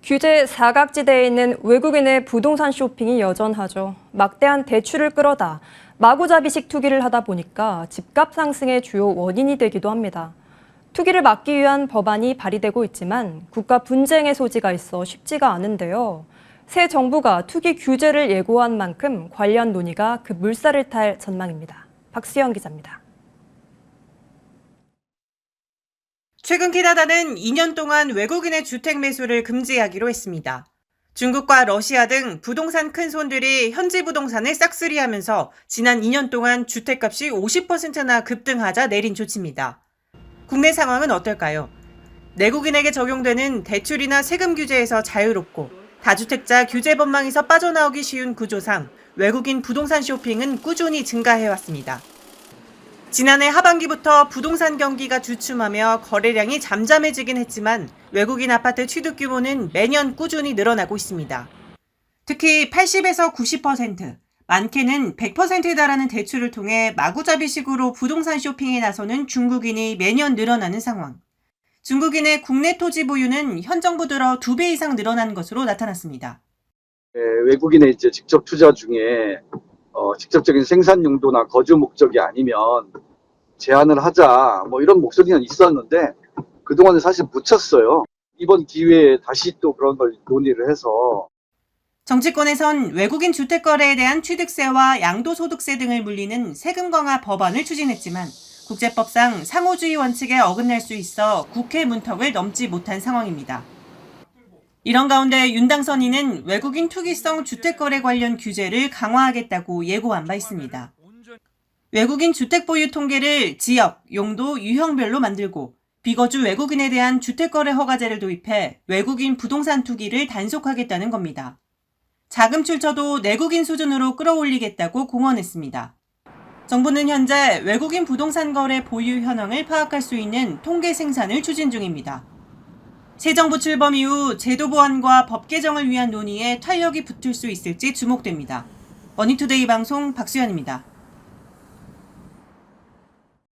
규제 사각지대에 있는 외국인의 부동산 쇼핑이 여전하죠. 막대한 대출을 끌어다 마구잡이식 투기를 하다 보니까 집값 상승의 주요 원인이 되기도 합니다. 투기를 막기 위한 법안이 발의되고 있지만 국가 분쟁의 소지가 있어 쉽지가 않은데요. 새 정부가 투기 규제를 예고한 만큼 관련 논의가 그 물살을 탈 전망입니다. 박수영 기자입니다. 최근 캐나다는 2년 동안 외국인의 주택 매수를 금지하기로 했습니다. 중국과 러시아 등 부동산 큰손들이 현지 부동산을 싹쓸이하면서 지난 2년 동안 주택값이 50%나 급등하자 내린 조치입니다. 국내 상황은 어떨까요? 내국인에게 적용되는 대출이나 세금 규제에서 자유롭고 다주택자 규제 법망에서 빠져나오기 쉬운 구조상 외국인 부동산 쇼핑은 꾸준히 증가해왔습니다. 지난해 하반기부터 부동산 경기가 주춤하며 거래량이 잠잠해지긴 했지만 외국인 아파트 취득 규모는 매년 꾸준히 늘어나고 있습니다. 특히 80에서 90%, 많게는 100%에 달하는 대출을 통해 마구잡이식으로 부동산 쇼핑에 나서는 중국인이 매년 늘어나는 상황. 중국인의 국내 토지 보유는 현 정부 들어 2배 이상 늘어난 것으로 나타났습니다. 외국인의 직접 투자 중에 직접적인 생산 용도나 거주 목적이 아니면 제한을 하자 이런 목소리는 있었는데 그동안에 사실 묻혔어요. 이번 기회에 다시 또 그런 걸 논의를 해서 정치권에선 외국인 주택 거래에 대한 취득세와 양도소득세 등을 물리는 세금 강화 법안을 추진했지만 국제법상 상호주의 원칙에 어긋날 수 있어 국회 문턱을 넘지 못한 상황입니다. 이런 가운데 윤당선인은 외국인 투기성 주택거래 관련 규제를 강화하겠다고 예고한 바 있습니다. 외국인 주택 보유 통계를 지역, 용도, 유형별로 만들고 비거주 외국인에 대한 주택거래 허가제를 도입해 외국인 부동산 투기를 단속하겠다는 겁니다. 자금 출처도 내국인 수준으로 끌어올리겠다고 공언했습니다. 정부는 현재 외국인 부동산 거래 보유 현황을 파악할 수 있는 통계 생산을 추진 중입니다. 새 정부 출범 이후 제도 보완과 법 개정을 위한 논의에 탄력이 붙을 수 있을지 주목됩니다. 머니투데이 방송 박수연입니다.